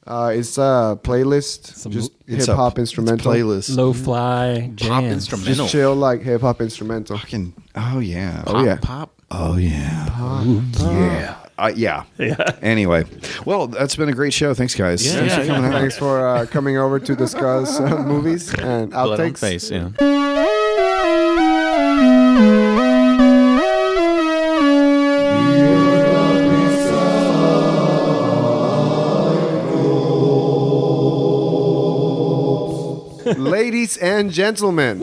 It's a playlist, just hip hop instrumental playlist, lo-fi jam. Pop instrumental, just chill like hip hop instrumental. Fucking oh yeah, pop. Oh yeah, yeah. Anyway, well, that's been a great show. Thanks, guys. Thanks for coming out. Thanks for coming over to discuss movies and Blood on outtakes. face, yeah. Ladies and gentlemen,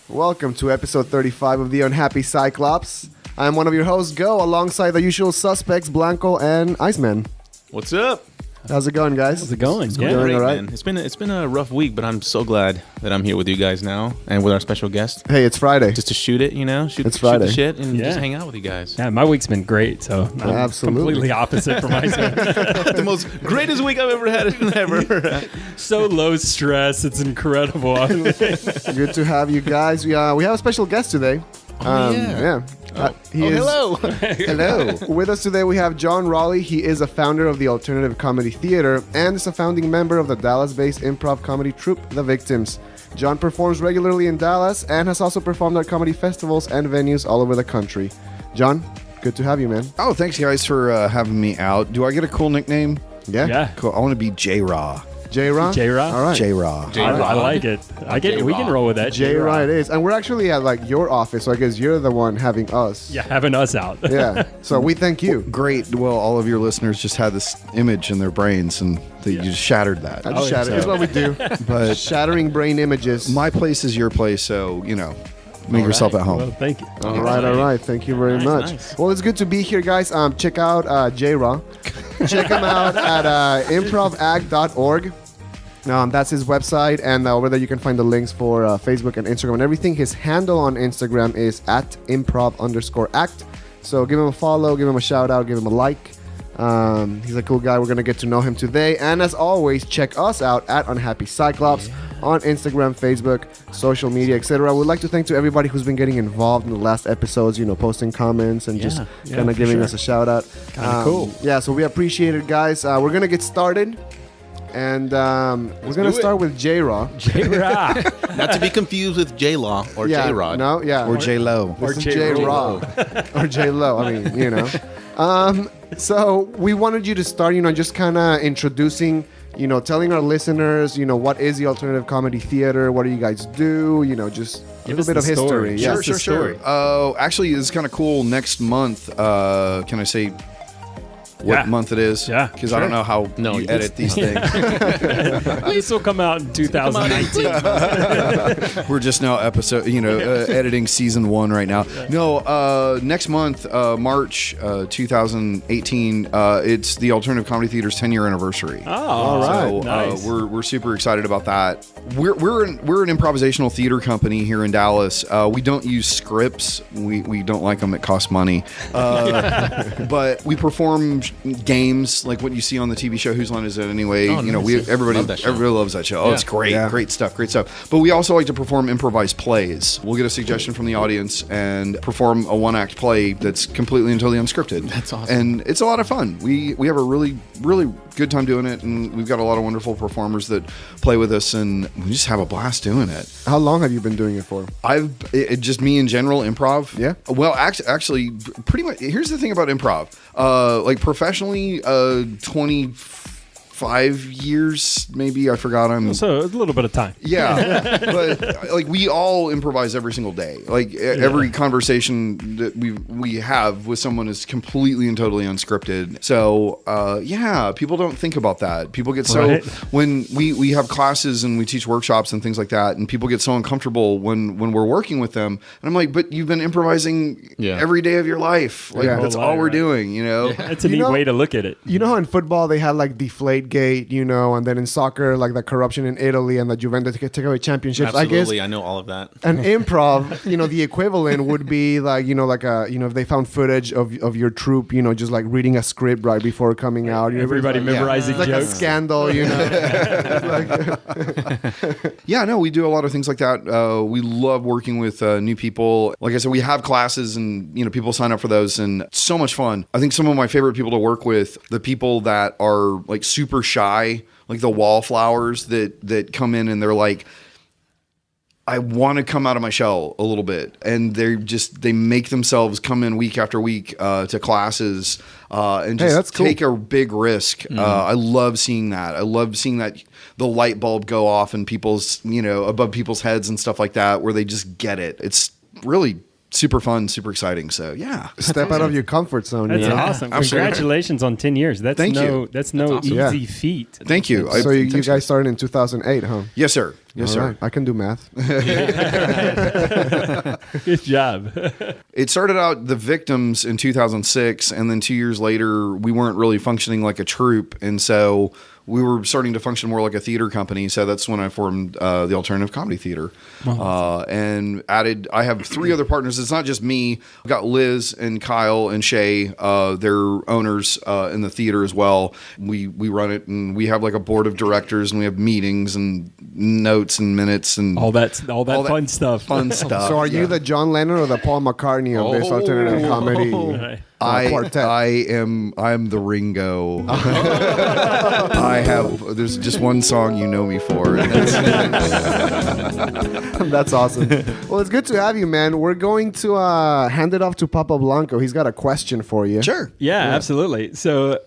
welcome to episode 35 of The Unhappy Cyclops. I'm one of your hosts, Go, alongside the usual suspects, Blanco and Iceman. What's up? How's it going, guys? How's it going? It's Yeah. going great, All right. man. It's been a rough week, but I'm so glad that I'm here with you guys now and with our special guest, Hey, it's Friday. just to shoot it, shoot It's the Friday. shit and Yeah. just hang out with you guys. Yeah, my week's been great, so I'm Absolutely. completely opposite from myself. The most greatest week I've ever had ever. So low stress, it's incredible. Good to have you guys. We have a special guest today. yeah. He is Hello. Hello. with us today. We have John Rawley. He is a founder of the Alternative Comedy Theater and is a founding member of the Dallas-based improv comedy troupe, The Victims. John performs regularly in Dallas and has also performed at comedy festivals and venues all over the country. John, good to have you, man. Oh, thanks, guys, for having me out. Do I get a cool nickname? Yeah. Yeah. Cool. I want to be JRaw. JRaw? JRaw? All right. JRaw. I like it. We can roll with that. JRaw it is. And we're actually at like your office, so I guess you're the one having us. Yeah, having us out. Yeah. So we thank you. Great. Well, all of your listeners just had this image in their brains, and you just shattered that. I just shattered. so. It's what we do. But Shattering brain images. my place is your place, so make yourself at home. Well, thank you. All right. Thank you very much. nice. Well, it's good to be here, guys. Check out JRaw. Check him out at improvag.org. That's his website, and over there you can find the links for Facebook and Instagram and everything. His handle on Instagram is at improv_act. So give him a follow, give him a shout out, give him a like. He's a cool guy. We're going to get to know him today. And as always, check us out at Unhappy Cyclops on Instagram, Facebook, social media, etc. We'd like to thank to everybody who's been getting involved in the last episodes, posting comments and just kind of for giving sure. us a shout out. Kinda cool. Yeah, so we appreciate it, guys. We're going to get started. And we're going to start with JRaw. JRaw. Not to be confused with J-Law or J-Rod. No, yeah. Or J-Lo. This is J-Raw. JRaw. Or J-Lo. I mean, So we wanted you to start, just kind of introducing, telling our listeners, what is the Alternative Comedy Theater? What do you guys do? Just a little bit of the story. history. Sure, Yes. sure. story. Actually, it's kind of cool. Next month, can I say what Yeah. month it is? Yeah, Because I don't know how you edit these things. This will come out in 2019. We're just now editing season 1 right now. No, next month, March 2018, it's the Alternative Comedy Theater's 10-year anniversary. Oh, all right. So Nice. we're super excited about that. We're an improvisational theater company here in Dallas. We don't use scripts. We don't like them. It costs money. But we perform games like what you see on the TV show Whose Line Is It Anyway? Oh, nice. Everybody Love that show. loves that show. Oh, it's great. Yeah. Great stuff. But we also like to perform improvised plays. We'll get a suggestion from the audience and perform a one-act play that's completely and totally unscripted. That's awesome. And it's a lot of fun. We have a really, really good time doing it, and we've got a lot of wonderful performers that play with us, and we just have a blast doing it. How long have you been doing it for? Just me in general, improv. Yeah. Well, actually, pretty much. Here's the thing about improv. Like professionally, 25 years maybe. I forgot. So a little bit of time. Yeah, but like we all improvise every single day. Like every conversation that we have with someone is completely and totally unscripted. So people don't think about that. People get so Right. when we have classes and we teach workshops and things like that, and people get so uncomfortable when we're working with them. And I'm like, but you've been improvising every day of your life. Like Yeah. that's Whole all life, we're right. doing. It's a neat way to look at it. You know how in football they had like Deflategate, and then in soccer like the corruption in Italy and the Juventus take away championships. Absolutely, I I know all of that. guess an improv, the equivalent would be like, if they found footage of your troupe, just like reading a script right before coming out. Everybody it's like, memorizing it's like a jokes. scandal, Yeah, no, we do a lot of things like that. We love working with new people. Like I said, we have classes and, people sign up for those, and it's so much fun. I think some of my favorite people to work with, the people that are like super shy, like the wallflowers that come in and they're like, I want to come out of my shell a little bit, and they make themselves come in week after week to classes and just that's cool. take a big risk. I love seeing that. I love seeing that the light bulb go off in people's, above people's heads and stuff like that, where they just get it. It's really super fun, super exciting. So yeah, Step out of your comfort zone. That's awesome. Absolutely. Congratulations on 10 years. That's Thank no, you. That's no awesome. easy Yeah. feat. Thank you. So you guys started in 2008, huh? Yes, sir. Yes, All sir. right. I can do math. Good job. It started out the victims in 2006, and then 2 years later, we weren't really functioning like a troupe, and so we were starting to function more like a theater company. So that's when I formed the Alternative Comedy Theater, and I have 3 other partners. It's not just me. I've got Liz and Kyle and Shay. They're owners in the theater as well. We run it, and we have like a board of directors, and we have meetings and notes and minutes and all that fun stuff. Fun stuff. So are you the John Lennon or the Paul McCartney of this alternative comedy Right. quartet? I am the Ringo. There's just one song you know me for. And that's, That's awesome. Well, it's good to have you, man. We're going to hand it off to Papa Blanco. He's got a question for you. sure. Yeah, absolutely. So,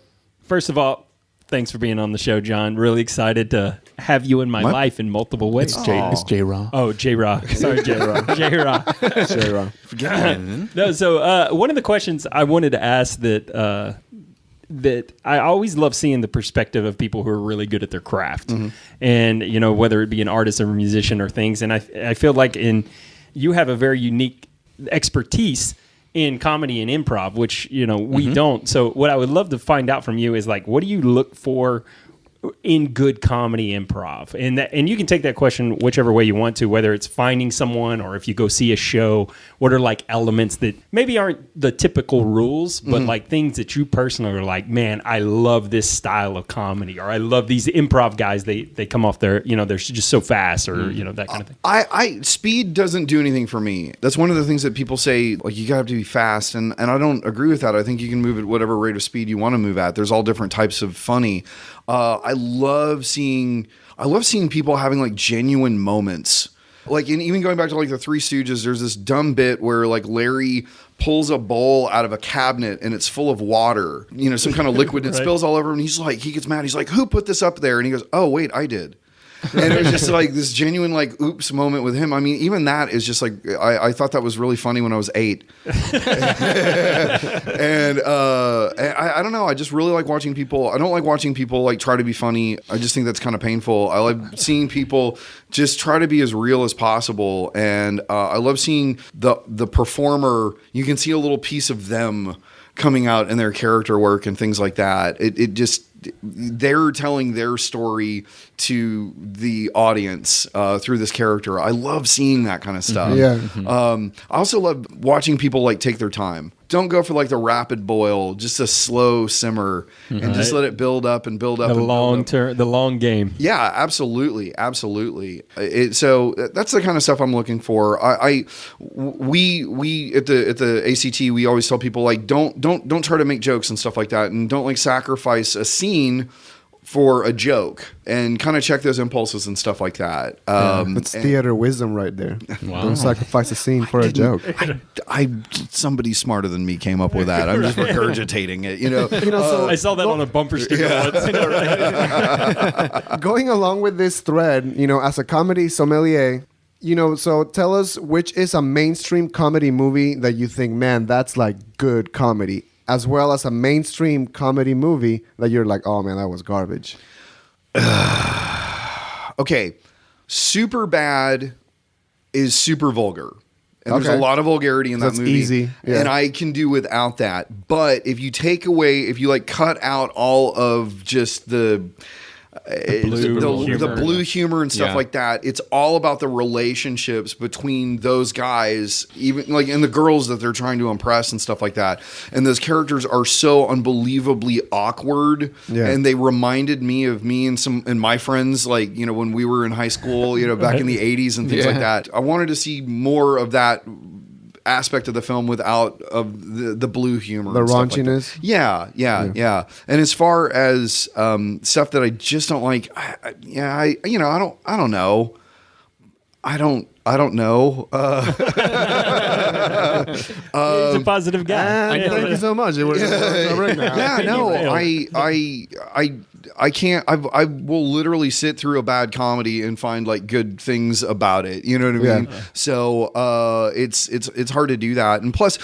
first of all, thanks for being on the show, John. Really excited to have you in my life in multiple ways. It's JRaw. Oh, JRaw. Sorry, JRaw. JRaw. Sure. No, so one of the questions I wanted to ask that I always love seeing the perspective of people who are really good at their craft, and whether it be an artist or a musician or things, and I feel like you have a very unique expertise in comedy and improv, which we don't. So what I would love to find out from you is like, what do you look for in good comedy improv? And you can take that question whichever way you want to, whether it's finding someone or if you go see a show. What are like elements that maybe aren't the typical rules, but like things that you personally are like, man, I love this style of comedy, or I love these improv guys. They come off they're just so fast, or that kind of thing. I speed doesn't do anything for me. That's one of the things that people say, like, you have to be fast, and I don't agree with that. I think you can move at whatever rate of speed you want to move at. There's all different types of funny. I love seeing people having like genuine moments. Like, and even going back to like the Three Stooges, there's this dumb bit where like Larry pulls a bowl out of a cabinet and it's full of water, some kind of liquid, and it spills all over him. And he gets mad. He's like, "Who put this up there?" And he goes, "Oh, wait, I did." And it was just like this genuine like oops moment with him. I mean, even that is just like, I thought that was really funny when I was 8. And I don't know. I just really like watching people. I don't like watching people like try to be funny. I just think that's kind of painful. I like seeing people just try to be as real as possible. And I love seeing the performer. You can see a little piece of them coming out in their character work and things like that. It just, they're telling their story to the audience through this character. I love seeing that kind of stuff. Yeah. I also love watching people like take their time. Don't go for like the rapid boil, just a slow simmer, and just let it build up and build up. The and long build up. the long game. Yeah, absolutely. So that's the kind of stuff I'm looking for. We at the ACT, we always tell people like, don't try to make jokes and stuff like that, and don't like sacrifice a scene for a joke, and kind of check those impulses and stuff like that. That's theater wisdom right there. Wow. Don't sacrifice a scene for a joke. Somebody smarter than me came up with that. I'm just regurgitating it, I saw that on a bumper sticker once. Going along with this thread, as a comedy sommelier, so tell us which is a mainstream comedy movie that you think, man, that's like good comedy, as well as a mainstream comedy movie that you're like, oh man, that was garbage. Okay, Superbad is super vulgar. And there's a lot of vulgarity in that That's movie. easy. Yeah. And I can do without that. But if you like cut out all of just the blue humor and stuff like that, it's all about the relationships between those guys, even like, and the girls that they're trying to impress and stuff like that. And those characters are so unbelievably awkward, and they reminded me of me and my friends, like, when we were in high school, back in the 80s and things like that. I wanted to see more of that aspect of the film without the blue humor, The and stuff like that. raunchiness? Yeah. And as far as stuff that I just don't like, I don't know. I don't know. He's a positive guy. Thank you so much. I can't. I will literally sit through a bad comedy and find like good things about it. You know what I mean? Yeah. So it's hard to do that. And plus,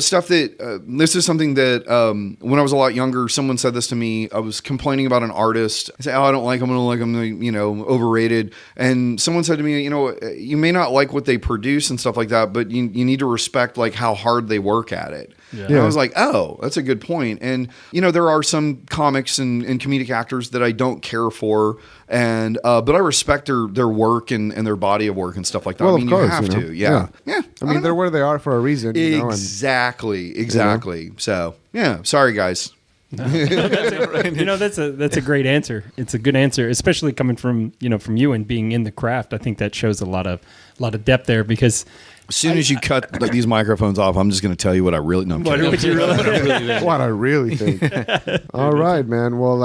stuff that this is something that when I was a lot younger, someone said this to me. I was complaining about an artist. I said, "Oh, I don't like him. I don't like him. Overrated." And someone said to me, "You may not like what they produce and stuff like that, but you need to respect like how hard they work at it." Yeah. And I was like, "Oh, that's a good point." And there are some comics and comedic actors that I don't care for, and but I respect their work and their body of work and stuff like that. Well, I mean, of course, you have to, yeah. I mean, they're where they are for a reason. Exactly. So, yeah. Sorry, guys. That's a great answer. It's a good answer, especially coming from you and being in the craft. I think that shows a lot of depth there because As soon as you cut these microphones off, I'm just going to tell you what I really know. what I really think. All right, man. Well,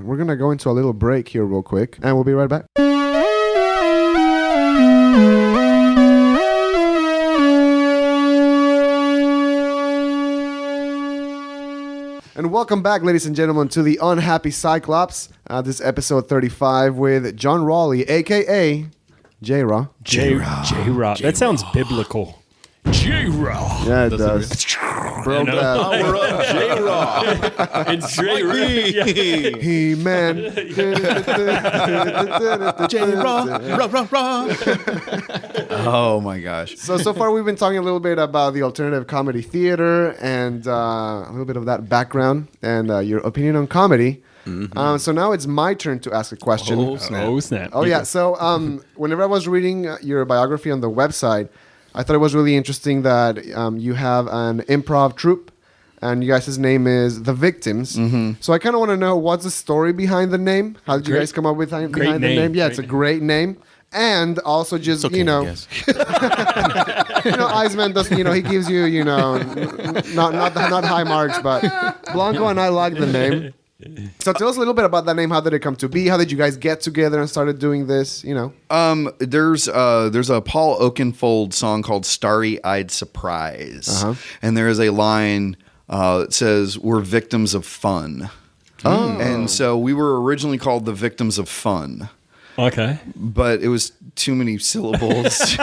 we're going to go into a little break here real quick, and we'll be right back. And welcome back, ladies and gentlemen, to the Unhappy Cyclops. This is episode 35 with John Rawley, a.k.a. JRaw. JRaw. That sounds biblical. JRaw. Yeah, it does. Bro, Power up, JRaw. And JRaw. He-Man. Oh my gosh. So far we've been talking a little bit about the alternative comedy theater and a little bit of that background and your opinion on comedy. Mm-hmm. So now it's my turn to ask a question. Oh, snap. Oh yeah. So whenever I was reading your biography on the website, I thought it was really interesting that you have an improv troupe, and you guys' name is The Victims. Mm-hmm. So I kind of want to know what's the story behind the name. How did you guys come up with behind the name? Yeah, it's a great name. And also just, Okay, Iceman does, he gives you, not high marks, but Blanco and I like the name. So tell us a little bit about that name. How did it come to be? How did you guys get together and started doing this? There's a Paul Oakenfold song called "Starry-Eyed Surprise," and there is a line that says, "We're victims of fun." Oh. And so we were originally called the Victims of Fun. Okay. But it was too many syllables.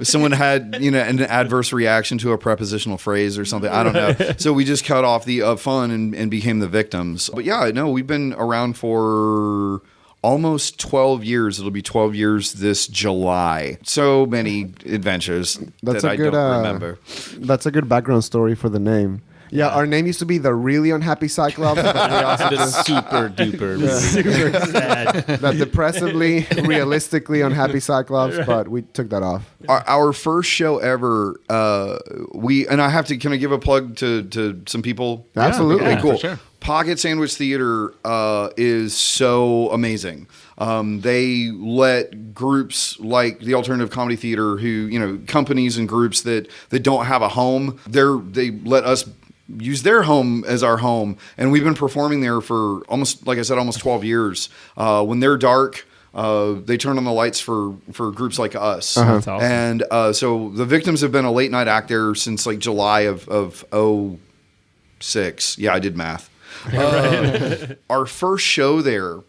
Someone had, an adverse reaction to a prepositional phrase or something. I don't know. So we just cut off the fun and became the Victims. But yeah, no, we've been around for almost 12 years. It'll be 12 years this July. So many adventures that I don't remember. That's a good background story for the name. Yeah, our name used to be the Really Unhappy Cyclops. But we also Just super duper. Super sad. the depressively, realistically unhappy Cyclops, but we took that off. Our first show ever, and I have to, can I give a plug to some people? Absolutely. Okay, cool. For sure. Pocket Sandwich Theater is so amazing. They let groups like the Alternative Comedy Theater, who, companies and groups that don't have a home, they let us use their home as our home. And we've been performing there for almost 12 years. When they're dark, they turn on the lights for groups like us. That's awesome. And so the Victims have been a late night act there since like July of 06. Yeah, I did math. Our first show there,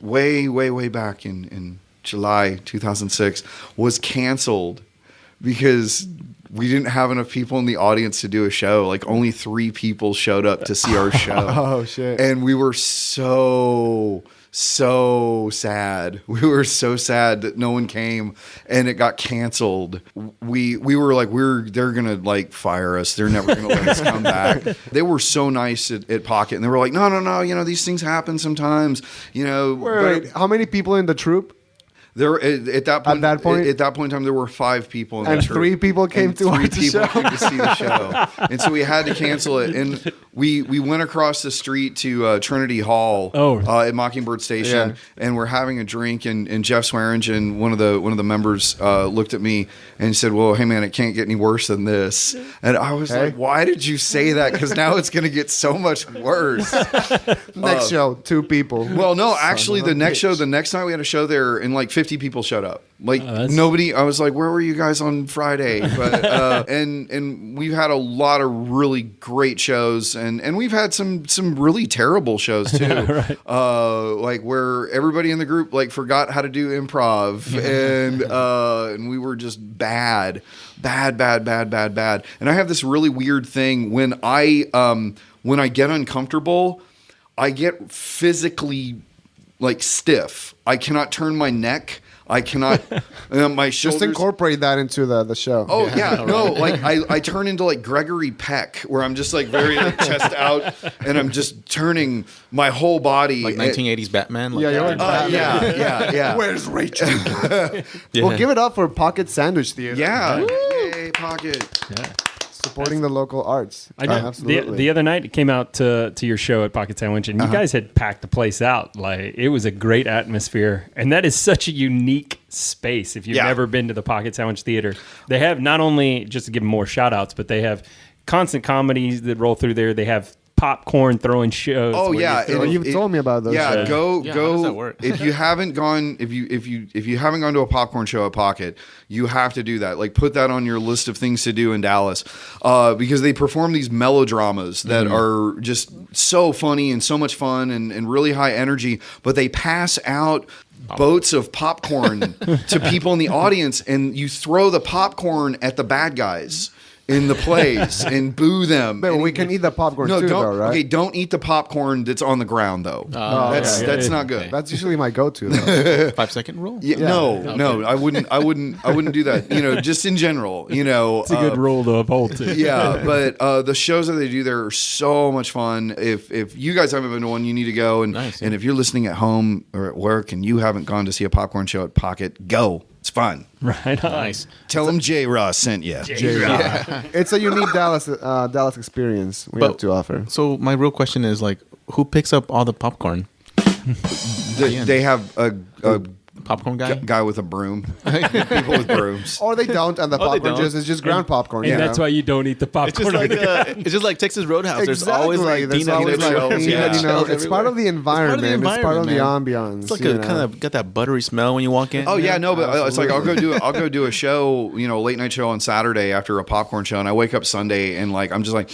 way back in July 2006, was canceled because we didn't have enough people in the audience to do a show. Like only 3 people showed up to see our show. Oh shit! And we were so sad. We were so sad that no one came and it got canceled. We were like, they're gonna like fire us. They're never gonna let us come back. They were so nice at Pocket, and they were like, no, these things happen sometimes. Wait, how many people in the troupe? There at that point. that point? At that point in time, there were 5 people, in And the church, 3 people came and to 3 watch the people show. came to see the show, and so we had to cancel it. And we went across the street to Trinity Hall at Mockingbird Station, and we're having a drink. And Jeff Swearingen, one of the members, looked at me and he said, "Well, hey man, it can't get any worse than this." And I was like, "Why did you say that? Because now it's going to get so much worse." Next show, 2 people. Well, no, actually, the next night we had a show there, and like 50 people showed up. Like nobody. I was like, "Where were you guys on Friday?" But and we've had a lot of really great shows, and we've had some really terrible shows too. Right. Like where everybody in the group like forgot how to do improv, and we were just bad. And I have this really weird thing when I get uncomfortable, I get physically like stiff. I cannot turn my neck. I cannot. My shoulders. Just incorporate that into the show. Oh yeah, no. Like I turn into like Gregory Peck, where I'm just like very like, chest out, and I'm just turning my whole body. Like 1980s Batman. Like, Yeah, you're like Batman. yeah. Where's Rachel? Well, give it up for Pocket Sandwich Theater. Yeah. Yay, Pocket. Yeah. Supporting the local arts. I know. Absolutely. The other night it came out to your show at Pocket Sandwich, and you guys had packed the place out. Like it was a great atmosphere, and that is such a unique space. If you've never been to the Pocket Sandwich Theater, they have not only, just to give them more shout outs, but they have constant comedies that roll through there. They have popcorn throwing shows. Oh yeah, You've told me about those. Yeah, shows. How go. does that work? If you haven't gone, if you haven't gone to a popcorn show at Pocket, you have to do that. Like put that on your list of things to do in Dallas, because they perform these melodramas that are just so funny and so much fun and really high energy. But they pass out boats of popcorn to people in the audience, and you throw the popcorn at the bad guys in the plays and boo them. But we can eat the popcorn too, though, right? Okay, don't eat the popcorn that's on the ground, though. That's not good. That's usually my go-to, though. 5-second rule. Yeah, no, I wouldn't do that. Just in general, It's a good rule to uphold too. Yeah, but the shows that they do there are so much fun. If you guys haven't been to one, you need to go. And Nice, and if you're listening at home or at work and you haven't gone to see a popcorn show at Pocket, go. It's fun. Right on. Nice. Tell them JRaw sent you. It's a unique Dallas experience we have to offer. So my real question is like, who picks up all the popcorn? They have a Popcorn guy. guy with a broom. People with brooms. Or they don't, and the they popcorn don't. is just ground popcorn. And you that's know? why you don't eat the popcorn. It's just like Texas Roadhouse. There's always like There's peanut always, like, shells. peanut, yeah. you know, it's part of the environment. It's part of the man. ambiance. It's like you a know? kind of got that buttery smell when you walk in. Oh yeah, no, but it's like I'll Absolutely. go do a show, a late night show on Saturday after a popcorn show, and I wake up Sunday and like I'm just like,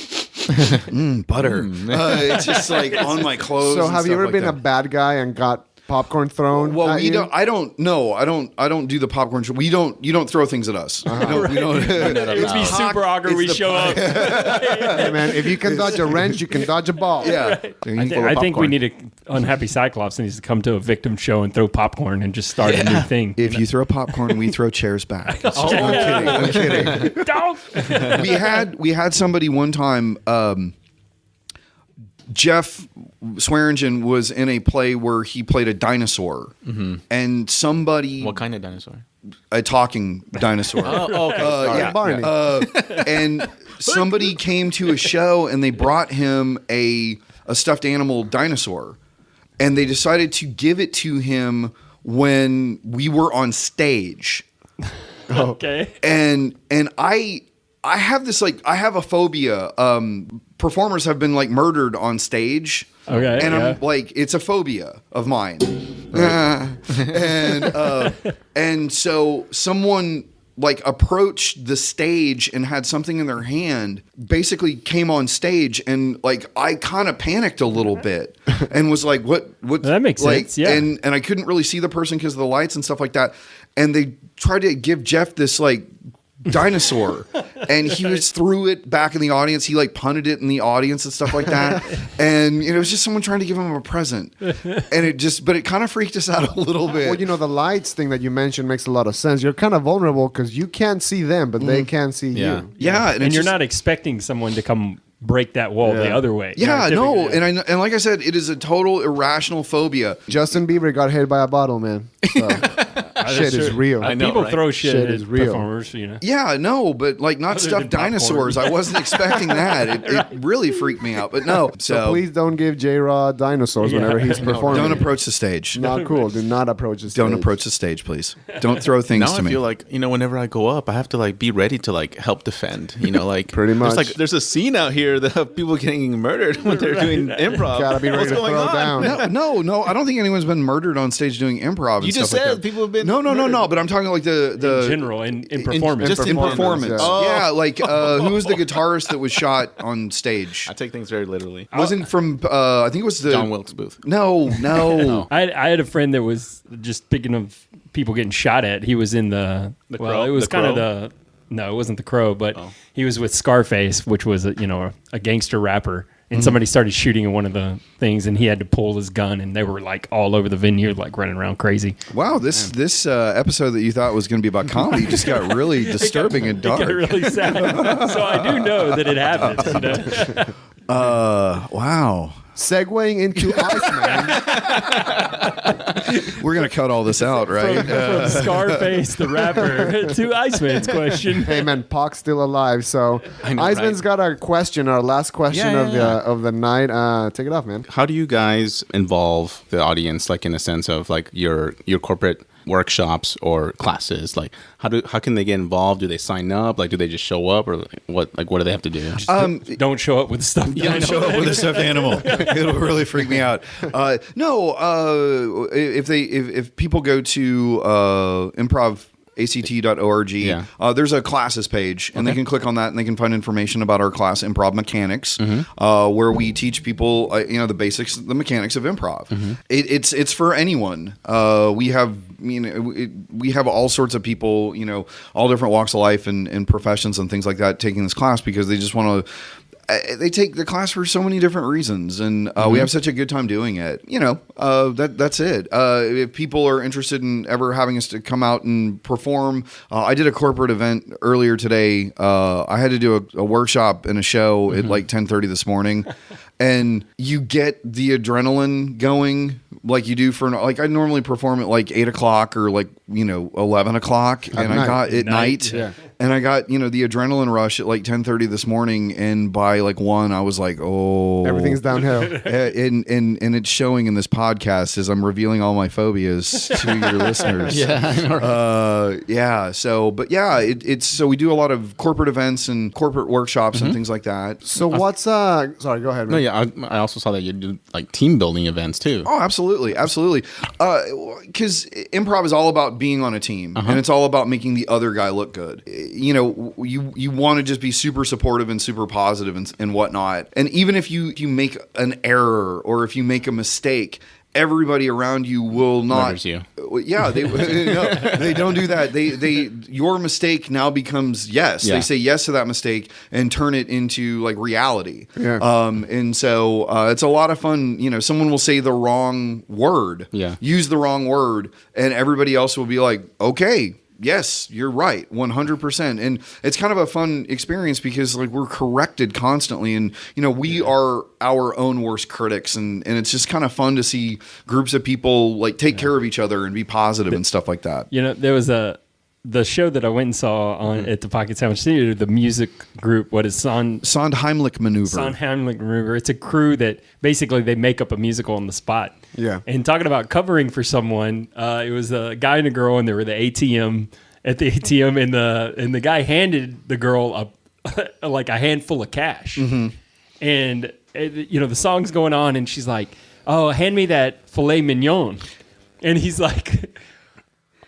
butter. It's just like on my clothes. So and have you stuff ever like been that. a bad guy and got popcorn thrown? Well, at we you? don't. I don't know. I don't do the popcorn show. You don't throw things at us. We don't. It would be super awkward. We show up. Hey man, if you can dodge a wrench, you can dodge a ball. Yeah. I think we need a unhappy Cyclops needs to come to a victim show and throw popcorn and just start a new thing. If you throw popcorn, we throw chairs back. I'm kidding. Don't. We had somebody one time. Jeff Swearingen was in a play where he played a dinosaur, and somebody, What kind of dinosaur? a talking dinosaur. Okay. Yeah. Barney. And somebody came to a show and they brought him a stuffed animal dinosaur, and they decided to give it to him when we were on stage. Okay. And I have this I have a phobia. Performers have been murdered on stage. Okay, And yeah. I'm it's a phobia of mine. And so someone approached the stage and had something in their hand, basically came on stage, and I kind of panicked a little bit and was like, what That makes sense, yeah. And I couldn't really see the person because of the lights and stuff like that. And they tried to give Jeff this dinosaur, and he was threw it back in the audience. He punted it in the audience and stuff like that. And it was just someone trying to give him a present, and it kind of freaked us out a little bit. Well, the lights thing that you mentioned makes a lot of sense. You're kind of vulnerable because you can't see them, but they can see Yeah. you. Yeah, And it's you're just- not expecting someone to come break that wall the Yeah. other way. Yeah, no, typically. and like I said, it is a total irrational phobia. Justin Bieber got hit by a bottle, man. So, shit is real. I know, People right? throw shit Shit at is real. performers, you know. Yeah, no, but like not Other than stuffed popcorn. dinosaurs. I wasn't expecting that. It really freaked me out. But no, So please don't give JRaw dinosaurs whenever he's performing. don't approach the stage. Not cool. Do not approach the stage. Don't approach the stage, please. Don't throw things Now to I me. feel like, whenever I go up, I have to like be ready to like help defend. Like Pretty much. There's a scene out here that of people getting murdered when they're doing improv. Gotta be ready What's to going throw on? down. No. I don't think anyone's been murdered on stage doing improv. And You just stuff like said that. people have been No. murdered. But I'm talking like the In general, in performance. just in performance, performance. yeah. Oh. Yeah, like who was the guitarist that was shot on stage? I take things very literally. Wasn't from I think it was the John Wilkes Booth. No. I had a friend that was just speaking of people getting shot at. He was in the Crow? it was The kind of Crow? no, it wasn't the Crow, but he was with Scarface, which was a gangster rapper. And somebody started shooting at one of the things, and he had to pull his gun, and they were like all over the venue, like running around crazy. Wow, this episode that you thought was going to be about comedy just got really disturbing and dark. It got really sad. So I do know that it happens. Wow. Segueing into Iceman. We're going to cut all this out, right? From Scarface, the rapper, to Iceman's question. Hey man, Pac's still alive. So I know, Iceman's right? got our question, our last question of the night. Take it off, man. How do you guys involve the audience, like in a sense of like your corporate workshops or classes? Like how can they get involved? Do they sign up? Like do they just show up, or what do they have to do? Don't show up with stuff. Don't show up with a stuffed animal. It'll really freak me out. If people go to improvact.org, there's a classes page, and they can click on that, and they can find information about our class, Improv Mechanics, where we teach people, the basics, the mechanics of improv. It's for anyone. We have all sorts of people, all different walks of life and professions and things like that taking this class because they just want to. They take the class for so many different reasons, and we have such a good time doing it. That's it. If people are interested in ever having us to come out and perform, I did a corporate event earlier today. I had to do a workshop and a show at like 10:30 this morning, and you get the adrenaline going like you do for I normally perform at like 8 o'clock or 11 o'clock, and I got at night. Yeah. And I got, the adrenaline rush at like 10:30 this morning, and by like 1, I was like, oh. Everything's downhill. And it's showing in this podcast as I'm revealing all my phobias to your listeners. So we do a lot of corporate events and corporate workshops and things like that. So what's sorry, go ahead, man. No, yeah, I also saw that you do like team building events too. Oh, absolutely. Because improv is all about being on a team, and it's all about making the other guy look good. You want to just be super supportive and super positive and whatnot. And even if you make an error or if you make a mistake, everybody around you will not. Murders you. Yeah, they they don't do that. Your mistake now becomes yes. Yeah. They say yes to that mistake and turn it into like reality. Yeah. And so it's a lot of fun. Someone will say the wrong word. Yeah. Use the wrong word, and everybody else will be like, okay. Yes, you're right, 100%. And it's kind of a fun experience because we're corrected constantly, and we are our own worst critics, and it's just kind of fun to see groups of people take care of each other and be positive and stuff like that. There was the show that I went and saw on at the Pocket Sandwich Theater, the music group, what is Sondheimlich maneuver. Sondheimlich maneuver. It's a crew that basically they make up a musical on the spot. Yeah. And talking about covering for someone, it was a guy and a girl, and they were at the ATM, and the guy handed the girl a handful of cash. And the song's going on, and she's like, "Oh, hand me that filet mignon," and he's like.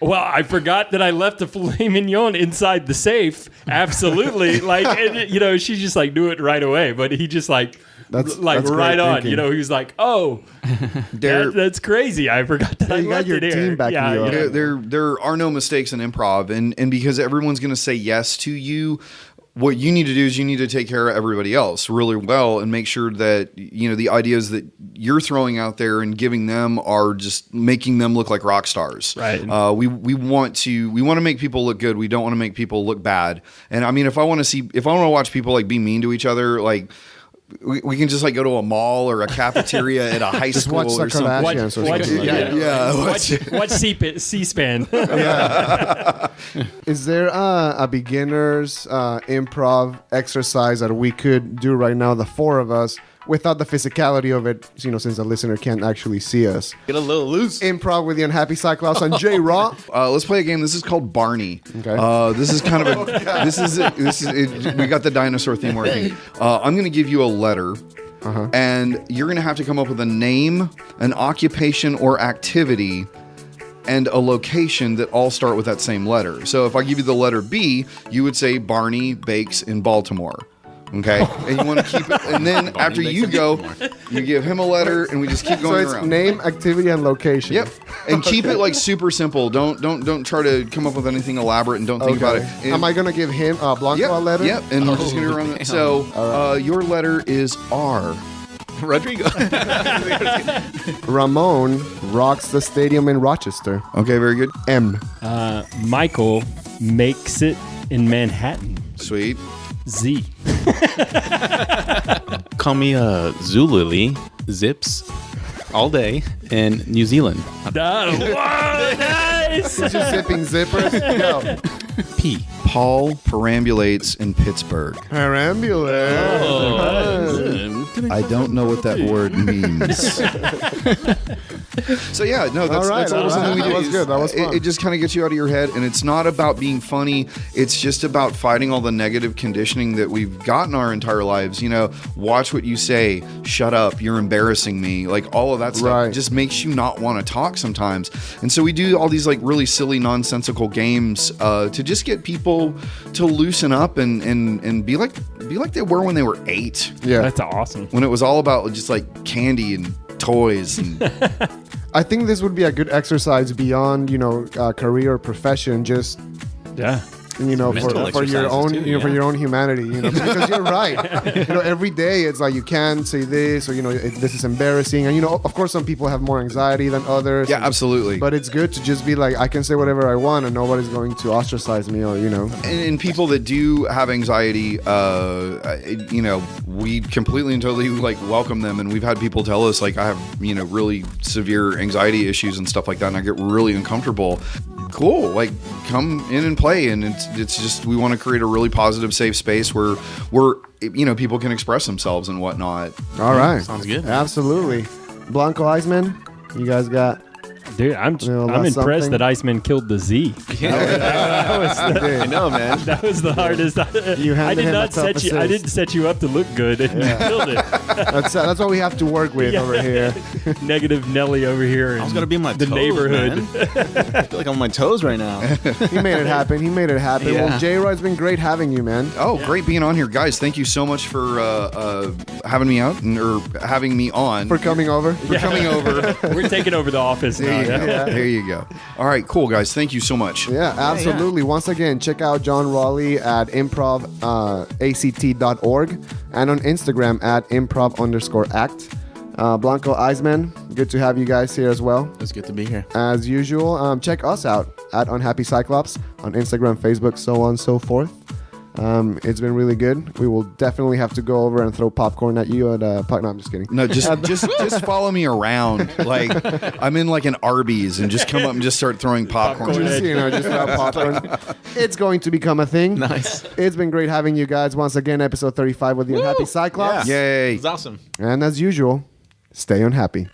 Well, I forgot that I left the filet mignon inside the safe. Absolutely. She just knew it right away. But he just that's right great on. thinking. He was like, oh, that's crazy. I forgot that I you got left your it here. team backing you up. There are no mistakes in improv. And because everyone's going to say yes to you, what you need to do is you need to take care of everybody else really well and make sure that, the ideas that you're throwing out there and giving them are just making them look like rock stars. Right. We want to make people look good. We don't want to make people look bad. And I mean, if I want to watch people be mean to each other, we can just like go to a mall or a cafeteria at a high Just school watch or the something. Kardashians or something like that. Yeah. Watch C-SPAN. Is there a beginner's improv exercise that we could do right now, the four of us, without the physicality of it, since the listener can't actually see us? Get a little loose. Improv with the Unhappy Cyclops on JRaw. Let's play a game. This is called Barney. Okay. This is kind of a. This is we got the dinosaur theme working. I'm going to give you a letter, and you're going to have to come up with a name, an occupation or activity, and a location that all start with that same letter. So if I give you the letter B, you would say Barney bakes in Baltimore. Okay, and you want to keep it, and then after you go, you give him a letter, and we just keep So going it's around. name, activity, and location. Yep, and keep it like super simple. Don't try to come up with anything elaborate, and don't think about it. And- Am I going to give him Blanco Yep, a letter? Yep, and we're just gonna run that. So your letter is R. Rodrigo. Ramon rocks the stadium in Rochester. Okay, very good. M. Michael makes it in Manhattan. Sweet. Z. Call me Zulily, Zips, all day in New Zealand. Whoa, nice. Just zipping zippers. Go. P. Paul perambulates in Pittsburgh. Perambulance. I don't know what that word means. So yeah, no, that's, All right, that's a little all right. something we do. That was good. That was fun. It just kind of gets you out of your head, and it's not about being funny. It's just about fighting all the negative conditioning that we've gotten our entire lives. Watch what you say. Shut up. You're embarrassing me. Like all of that stuff Right. just makes you not want to talk sometimes. And so we do all these like really silly, nonsensical games to just get people to loosen up and be like they were when they were 8. Yeah. That's awesome. When it was all about just like candy and toys and I think this would be a good exercise beyond, career or profession. Just Yeah. Mental for your exercises own, too, for yeah. your own humanity, because you're right. Every day it's like you can't say this, or this is embarrassing, and of course some people have more anxiety than others. yeah, absolutely. But it's good to just be like, I can say whatever I want, and nobody's going to ostracise me, or And people that do have anxiety, we completely and totally like welcome them. And we've had people tell us like, I have, really severe anxiety issues and stuff like that. And I get really uncomfortable. Cool. Like come in and play. And it's just, we want to create a really positive, safe space where people can express themselves and whatnot. All right, Sounds good. Absolutely. Blanco Iceman, you guys got. Dude, I'm that's impressed something. that Iceman killed the Z. I know, man. That was the hardest. You I handed did him not a tough set you. I assist. didn't set you up to look good, and you killed it. That's what we have to work with Yeah. over here. Negative Nelly over here. I was gonna be in my the toes, neighborhood. man. I feel like I'm on my toes right now. He made it happen. Yeah. Well, JRaw, it's been great having you, man. Oh, great being on here. Guys, thank you so much for having me out or having me on. For coming over. For coming over. We're taking over the office now. Yeah. There you go. All right, cool, guys. Thank you so much. Yeah, absolutely. Once again, check out John Rawley at improvact.org and on Instagram at improv_act. Blanco Eisman, good to have you guys here as well. It's good to be here. As usual, check us out at Unhappy Cyclops on Instagram, Facebook, so on and so forth. It's been really good. We will definitely have to go over and throw popcorn at you at no, I'm just kidding. No, just follow me around. Like I'm in like an Arby's and just come up and just start throwing popcorn. Popcorn. Just throw popcorn. It's going to become a thing. Nice. It's been great having you guys once again. Episode 35 with the Unhappy Cyclops. Yay. It's awesome. And as usual, stay unhappy.